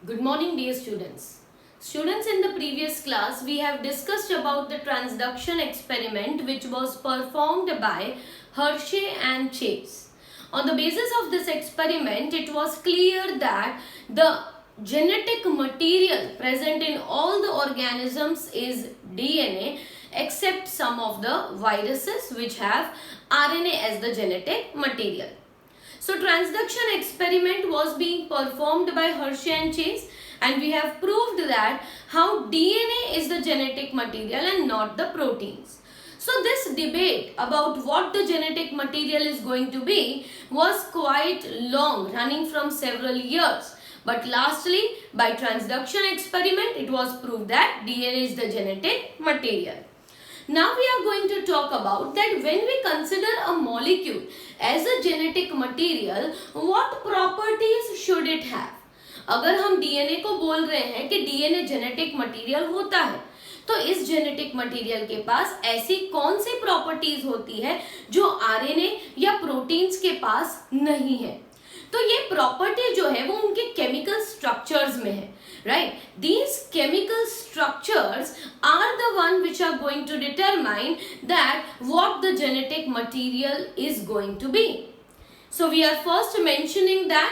Good morning, dear students. Students, in the previous class, we have discussed about the transduction experiment which was performed by Hershey and Chase. On the basis of this experiment, it was clear that the genetic material present in all the organisms is DNA except some of the viruses which have RNA as the genetic material. So transduction experiment was being performed by Hershey and Chase, and we have proved that how DNA is the genetic material and not the proteins. So this debate about what the genetic material is going to be was quite long, running from several years. But lastly, by transduction experiment, it was proved that DNA is the genetic material. Now we are going to talk about that when we consider a molecule as a genetic material, what properties should it have? अगर हम DNA को बोल रहे हैं कि DNA genetic material होता है, तो इस जेनेटिक मटेरियल के पास ऐसी कौन सी प्रॉपर्टीज होती है जो आरएनए या प्रोटीन्स के पास नहीं है? तो ये प्रॉपर्टी जो है वो उनके केमिकल स्ट्रक्चर्स में है, right? These chemical structures are the one which are going to determine that what the genetic material is going to be. So we are first mentioning that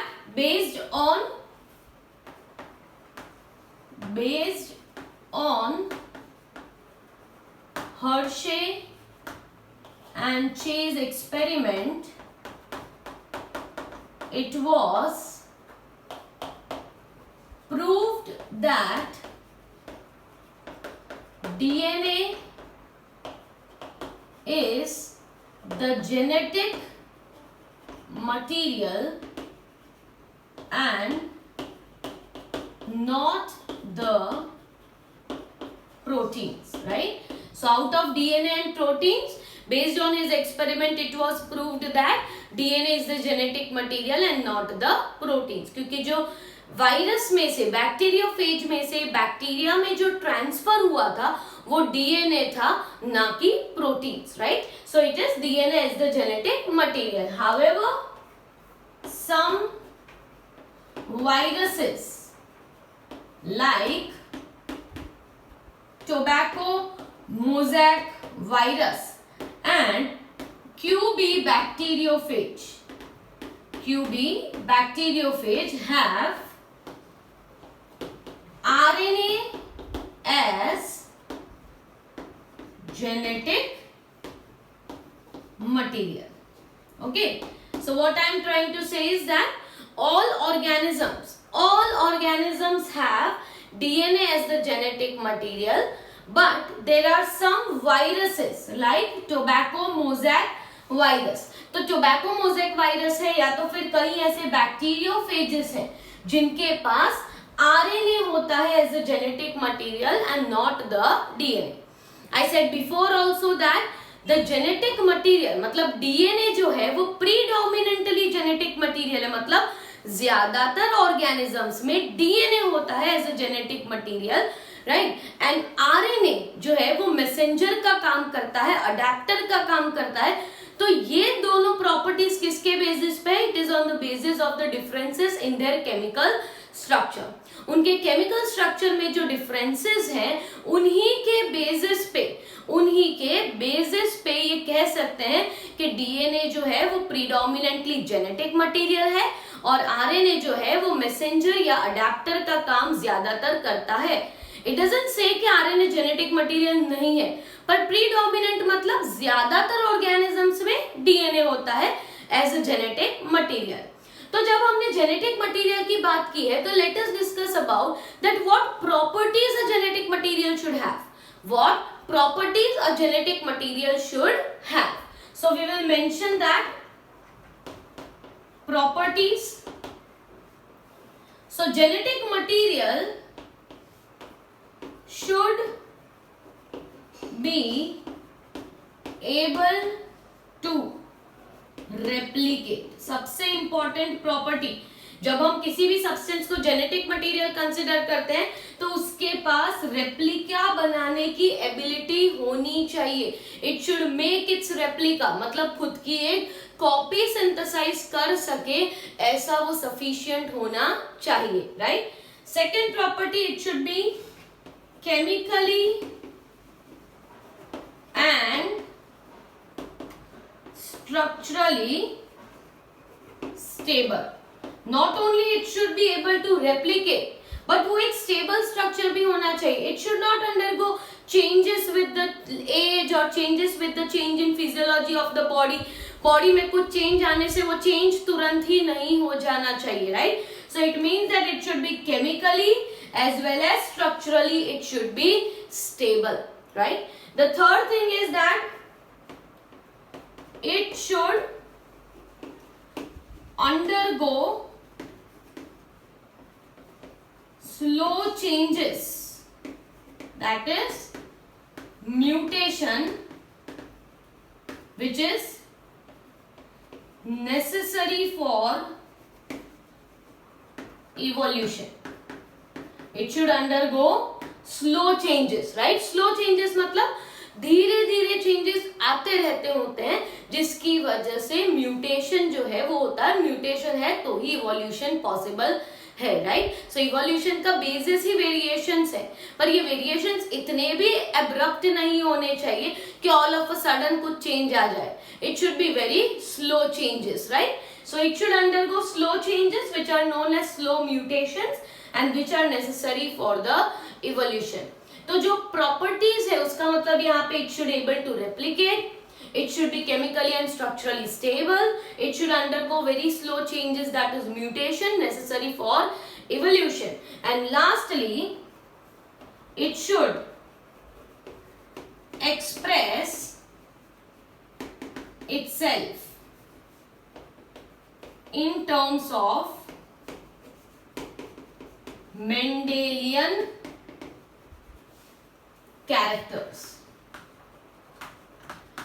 based on Hershey and Chase experiment, it was proved that DNA is the genetic material and not the proteins, right? So out of DNA and proteins, based on his experiment, it was proved that DNA is the genetic material and not the proteins. क्योंकि जो virus में से bacteriophage में से bacteria में जो transfer हुआ था वो डीएनए था, ना कि proteins, right? So it is DNA is the genetic material. However, some viruses like tobacco mosaic virus and QB bacteriophage have RNA as genetic material. Okay, so what I am trying to say is that all organisms have DNA as the genetic material, but there are some viruses like tobacco mosaic virus. तो tobacco mosaic virus है या तो फिर कई ऐसे bacteriophages हैं जिनके पास RNA होता है as a genetic material and not the DNA. I said before also that the genetic material मतलब डीएनए जो है वो प्रीडोमिनेंटली जेनेटिक मटेरियल है, मतलब ज्यादातर ऑर्गेनिजम्स में डीएनए होता है as a genetic material, right? And RNA जो है वो मैसेंजर का काम करता है, अडेप्टर का काम करता है. तो ये दोनों प्रॉपर्टीज किसके बेसिस पे? It is on the basis of the differences in their chemical structure. उनके केमिकल स्ट्रक्चर में जो डिफरेंसेस हैं उन्हीं के बेसिस पे ये कह सकते हैं कि डीएनए जो है वो प्रीडोमिनेंटली जेनेटिक मटेरियल है और आरएनए जो है वो मैसेंजर या अडेप्टर का काम ज्यादातर करता है. इट डजंट से कि आरएनए जेनेटिक मटेरियल नहीं है, पर प्रीडोमिनेंट मतलब ज्यादातर ऑर्गेनिजम्स में डीएनए होता है एज अ जेनेटिक मटेरियल. तो जब हमने जेनेटिक मटेरियल की बात की है तो let us discuss about that what properties a genetic material should have. What properties a genetic material should have? So we will mention that properties. So genetic material should be able to replicate. सबसे important property, जब हम किसी भी substance को genetic material consider करते हैं तो उसके पास रेप्लिका बनाने की एबिलिटी होनी चाहिए. It should make it's replica, मतलब खुद की एक कॉपी सिंथेसाइज कर सके, ऐसा वो सफिशिएंट होना चाहिए, right? Second property, it should be chemically and structurally stable. Not only it should be able to replicate, but वो एक stable structure भी होना चाहिए. It should not undergo changes with the age or changes with the change in physiology of the body. Body में कुछ change आने से वो change तुरंत ही नहीं हो जाना चाहिए, right? So it means that it should be chemically as well as structurally it should be stable, right? The third thing is that it should undergo slow changes, that is mutation, which is necessary for evolution. It should undergo slow changes, right? Slow changes मतलब धीरे धीरे changes आते रहते होते हैं, जिसकी वजह से म्यूटेशन जो है वो होता है. म्यूटेशन है तो ही इवोल्यूशन पॉसिबल है, राइट? सो इवोल्यूशन का बेसिस ही वेरिएशंस है, पर ये वेरिएशंस इतने भी एब्रप्ट नहीं होने चाहिए कि ऑल ऑफ अ सडन कुछ चेंज आ जाए. It should be very slow changes, right? So it should undergo slow changes which are known as slow mutations and which are necessary for the evolution. तो जो properties है उसका मतलब यहाँ पे it should able to replicate, it should be chemically and structurally stable, it should undergo very slow changes, that is mutation necessary for evolution, and lastly it should express itself in terms of Mendelian characters.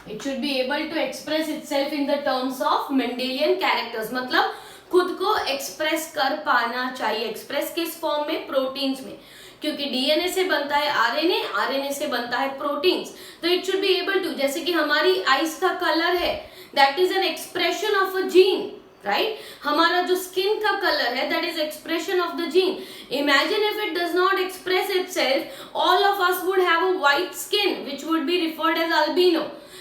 It should be able to express itself in the terms of Mendelian characters. मतलब खुद को express कर पाना चाहिए. Express किस form में? Proteins में, क्योंकि डीएनए से बनता है आरएनए, आरएनए से बनता है प्रोटीन्स. तो it should be able to, जैसे कि हमारी आईज का कलर है, that is an expression of a gene, right? हमारा जो स्किन का कलर है, that is expression of the gene. Imagine if it does not express itself, all of us would have a white skin which would be referred as albino.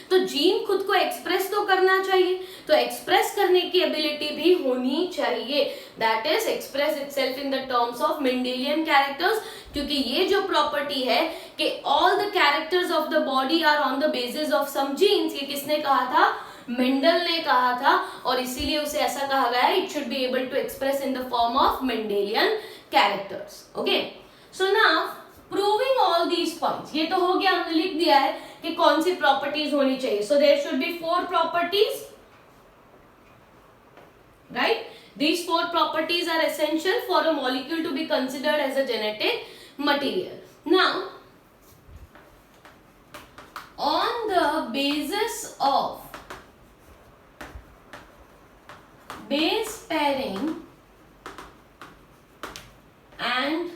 तो gene खुद को express तो करना चाहिए, तो express करने की एबिलिटी भी होनी चाहिए, that is express itself in the terms of Mendelian characters. क्योंकि ये जो प्रॉपर्टी है कि all the characters of the body are on the basis of some genes, ये किसने कहा था? मेंडल ने कहा था, और इसीलिए उसे ऐसा कहा गया है, it should be able to express in the form of Mendelian characters. Okay, so now proving all these points, ये तो हो गया, हमने लिख दिया है कि कौन सी प्रॉपर्टीज होनी चाहिए. So there should be 4 properties, right? These 4 properties are essential for a molecule to be considered as a genetic material. Now, on the basis of base pairing and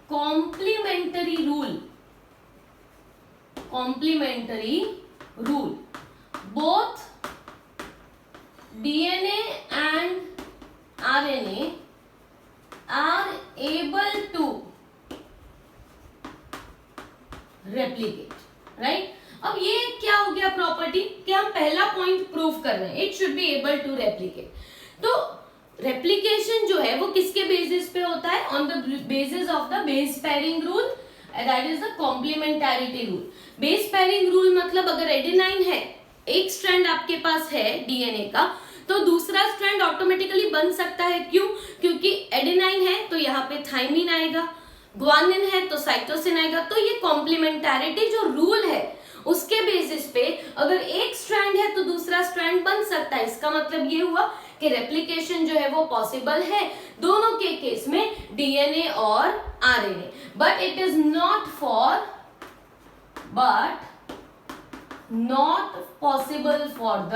complementary rule, both DNA and RNA are able to replicate, right? अब ये क्या हो गया property कि हम पहला point prove कर रहे हैं, it should be able to replicate. तो रेप्लिकेशन जो है वो किसके बेसिस पे होता है? On the basis of the base pairing rule, that is the complementarity rule. Base pairing rule मतलब अगर एडेनाइन है, एक स्ट्रैंड आपके पास है डीएनए का, तो दूसरा स्ट्रैंड ऑटोमेटिकली बन सकता है. क्यों? क्योंकि एडेनाइन है तो यहाँ पे थाइमिन आएगा, ग्वानिन है तो साइटोसिन आएगा. तो ये कॉम्प्लीमेंटारिटी जो रूल है उसके बेसिस पे अगर एक स्ट्रैंड है तो दूसरा स्ट्रैंड बन सकता है. इसका मतलब ये हुआ कि रेप्लिकेशन जो है वो पॉसिबल है दोनों के केस में, डीएनए और RNA. But it is not possible for the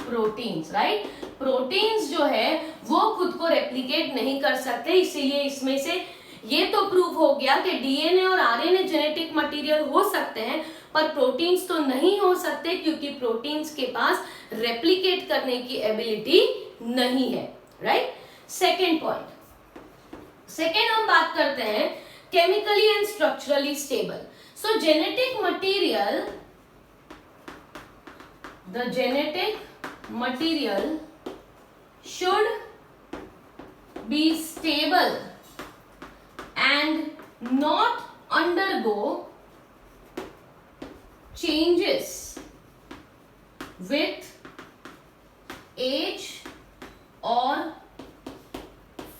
proteins, right? Proteins जो है वो खुद को रेप्लिकेट नहीं कर सकते. इसीलिए इसमें से ये तो प्रूव हो गया कि डीएनए और आरएनए जेनेटिक मटेरियल हो सकते हैं, पर प्रोटीन्स तो नहीं हो सकते, क्योंकि प्रोटीन्स के पास रेप्लिकेट करने की एबिलिटी नहीं है, राइट? सेकेंड पॉइंट, सेकेंड हम बात करते हैं chemically and structurally stable. So genetic material, the genetic material should be stable and not undergo changes with age or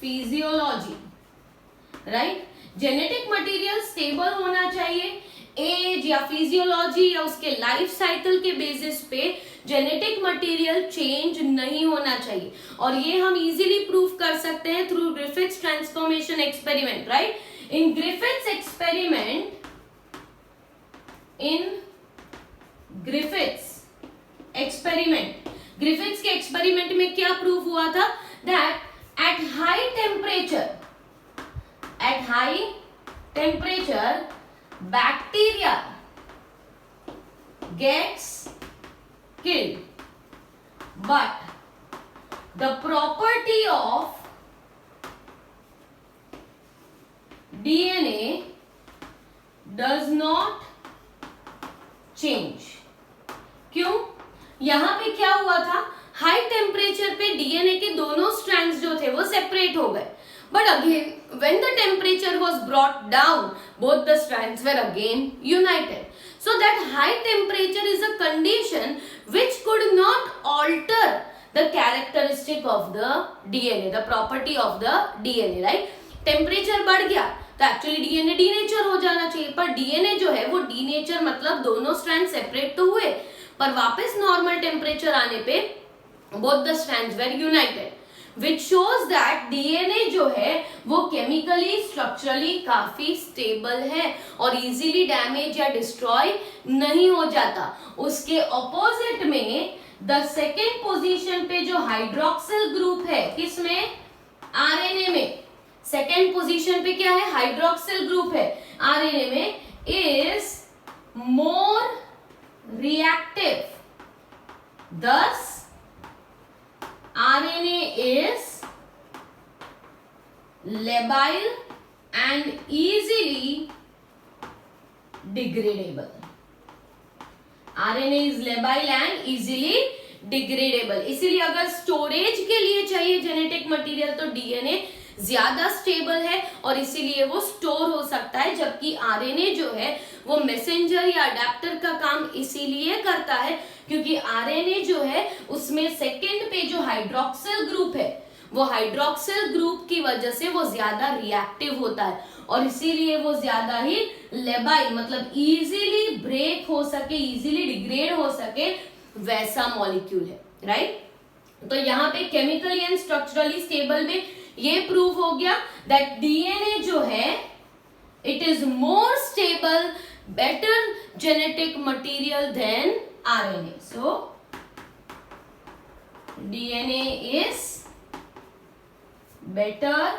physiology. Right, genetic material stable होना चाहिए. एज या physiology या उसके life cycle के बेसिस पे जेनेटिक मटेरियल चेंज नहीं होना चाहिए. और ये हम इजीली प्रूव कर सकते हैं through Griffith's transformation experiment. Right, in Griffith's experiment, Griffith's के एक्सपेरिमेंट में क्या प्रूव हुआ था? That at high temperature bacteria gets killed, but the property of DNA does not change. क्यों? यहां पे क्या हुआ था? हाई टेम्परेचर पे डीएनए के दोनों स्ट्रैंड्स जो थे वो सेपरेट हो गए. But again, when the temperature was brought down, both the strands were again united. So that high temperature is a condition which could not alter the characteristic of the DNA, the property of the DNA, right? Temperature बढ़ गया तो actually DNA denature हो जाना चाहिए, पर DNA जो है वो डीनेचर मतलब दोनों स्ट्रैंड सेपरेट तो हुए, पर वापस नॉर्मल टेम्परेचर आने पे both the strands were united. Which shows that DNA जो है वो केमिकली स्ट्रक्चरली काफी स्टेबल है और इजीली डैमेज या डिस्ट्रॉय नहीं हो जाता. उसके ऑपोजिट में द सेकेंड पोजीशन पे जो हाइड्रोक्सिल ग्रुप है, किसमें? आरएनए में. सेकेंड पोजीशन पे क्या है? हाइड्रोक्सिल ग्रुप है आरएनए में, is more reactive. thus RNA is labile and easily degradable. RNA is labile and easily degradable. इसीलिए अगर स्टोरेज के लिए चाहिए जेनेटिक मटेरियल तो डीएनए ज्यादा स्टेबल है और इसीलिए वो स्टोर हो सकता है, जबकि आरएनए जो है वो मैसेंजर या अडेप्टर का काम इसीलिए करता है क्योंकि आरएनए जो है उसमें सेकंड पे जो हाइड्रोक्सिल ग्रुप है वो हाइड्रोक्सिल ग्रुप की वजह से वो ज्यादा रिएक्टिव होता है और इसीलिए वो ज्यादा ही लेबाइल मतलब इजीली ब्रेक हो सके, इजीली डिग्रेड हो सके वैसा मॉलिक्यूल है. राइट, तो यहाँ पे केमिकली एंड स्ट्रक्चरली स्टेबल में ये प्रूव हो गया दैट डीएनए जो है it is more stable, better genetic material than RNA. So DNA is better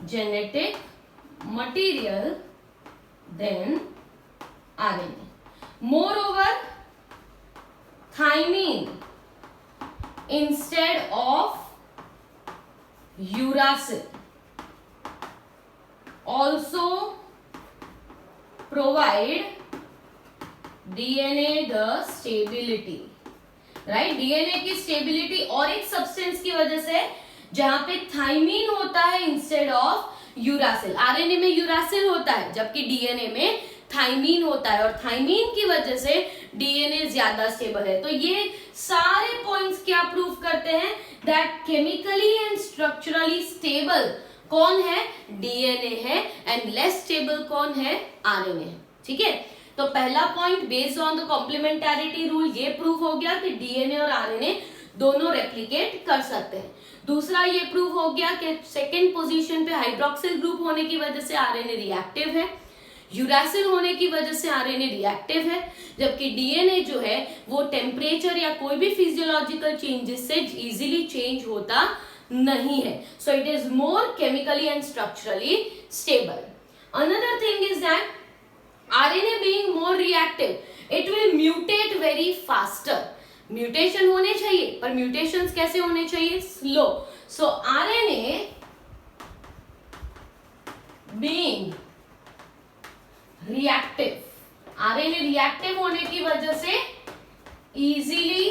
genetic material than RNA. Moreover, thymine instead of uracil also provide DNA the stability. Right, DNA की stability और एक substance की वजह से जहां पे thiamine होता है इंस्टेड ऑफ यूरासिल. आरएनए में यूरासिल होता है जबकि डीएनए में थाइमीन होता है और थाइमीन की वजह से डीएनए ज्यादा स्टेबल है. तो ये सारे पॉइंट्स क्या प्रूव करते हैं? That chemically and structurally stable कौन है? डीएनए है एंड लेस स्टेबल कौन है? आरएनए है. ठीक है, तो पहला point based on the complementarity rule ये प्रूव हो गया कि डीएनए और आरएनए दोनों रेप्लिकेट कर सकते हैं. दूसरा ये प्रूव हो गया कि सेकंड पोजीशन पे हाइड्रोक्सिल ग्रुप होने की वजह से आरएनए रिएक्टिव है, यूरासिल होने की वजह से आरएनए रिएक्टिव है, जबकि डीएनए जो है वो टेम्परेचर या कोई भी फिजियोलॉजिकल चेंजेस से इजीली चेंज होता नहीं है. So it is more chemically and structurally stable. Another thing is that RNA being more reactive, it will mutate very faster. Mutation होने चाहिए पर म्यूटेशंस कैसे होने चाहिए? स्लो. सो RNA being reactive, RNA reactive होने की वजह से इजीली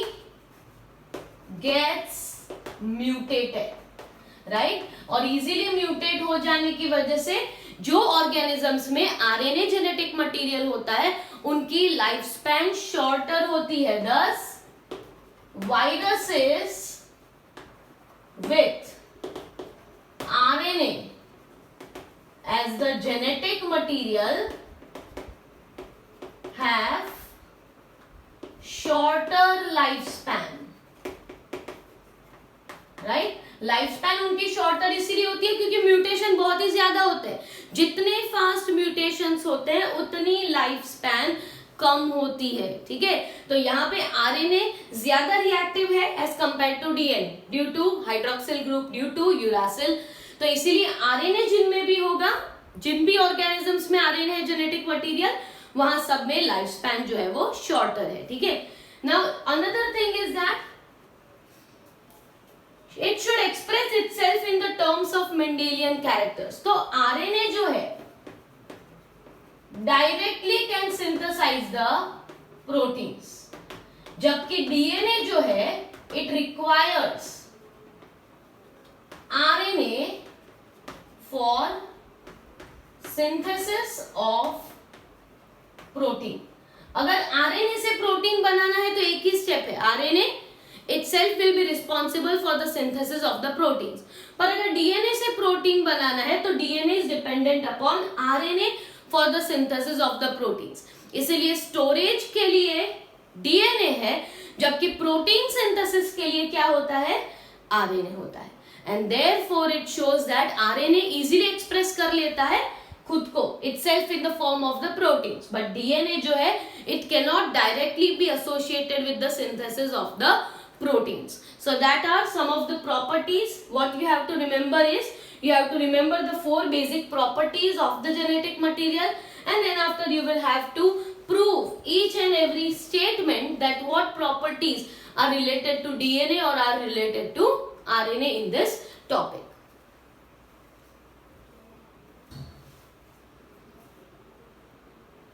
गेट्स म्यूटेटेड, राइट। और इजीली म्यूटेट हो जाने की वजह से जो ऑर्गेनिजम्स में आरएनए जेनेटिक मटेरियल होता है उनकी लाइफ स्पैन शॉर्टर होती है। दस viruses with RNA as the genetic material have shorter lifespan, right? Life span उनकी शॉर्टर इसीलिए होती है क्योंकि म्यूटेशन बहुत ही ज्यादा होते हैं। जितने फास्ट म्यूटेशंस होते हैं उतनी लाइफ स्पैन कम होती है, ठीक है। तो यहाँ पे आरएनए ज्यादा रिएक्टिव है as compare to DNA due to hydroxyl group, due to uracil. तो इसीलिए आरएनए जिनमें भी होगा, जिन भी ऑर्गेनिजम्स में आरएनए है जेनेटिक मटेरियल, वहां सब में लाइफ स्पैन जो है वो शॉर्टर है, ठीक है। Now another thing is that it should express itself in the terms of Mendelian characters. तो आरएनए जो है directly can synthesise the proteins, जबकि डीएनए जो है it requires RNA for synthesis of protein. अगर आरएनए से प्रोटीन बनाना है तो एक ही स्टेप है, RNA itself will be responsible for the synthesis of the proteins। पर अगर डीएनए से प्रोटीन बनाना है तो DNA is dependent upon RNA for the synthesis of the proteins। इसीलिए स्टोरेज के लिए डीएनए है, जबकि प्रोटीन सिंथेसिस के लिए क्या होता है, आरएनए होता है। And therefore it shows that RNA easily express कर लेता है खुद को itself in the form of the proteins, but DNA जो है it cannot directly be associated with the synthesis of the proteins। So that are some of the properties. What you have to remember is you have to remember the 4 basic properties of the genetic material, and then after you will have to prove each and every statement that what properties are related to DNA or are related to RNA in this topic.